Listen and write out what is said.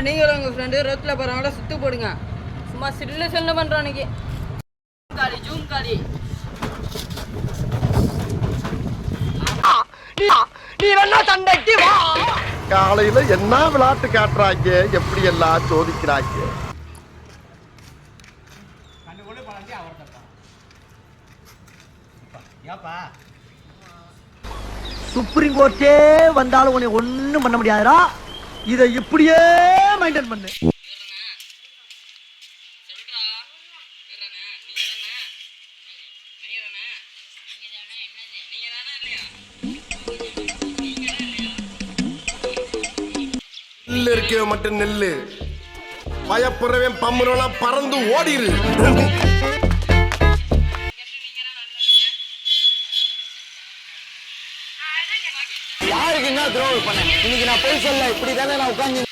நீங்களும் உங்கள் ஃப்ரெண்டு ரோட்டில் போகிறவங்கள சுற்று போடுங்க. சும்மா சில்லு பண்ணுறோம் அன்னைக்கு. ஜூம் காலி நீ வேணா சண்டைக்கு வா. காலையில என்ன விளையாட்டு காட்டுறாங்க, எப்படி எல்லாம் சோதிக்கிறாங்க. சுப்ரீம் கோர்ட்டே வந்தாலும் உன்னை ஒண்ணும் பண்ண முடியாதுடா. இதை இப்படியே மெயின்டைன் பண்ணு. நெல்லு இருக்க மட்டும் நெல்லு பயப்படுறவன் பம்புறவெல்லாம் பறந்து ஓடிரு. யாருக்கு என்ன துரோகம் பண்ண? இன்னைக்கு நான் போய் சொல்ல இப்படி தானே நான் உட்காந்து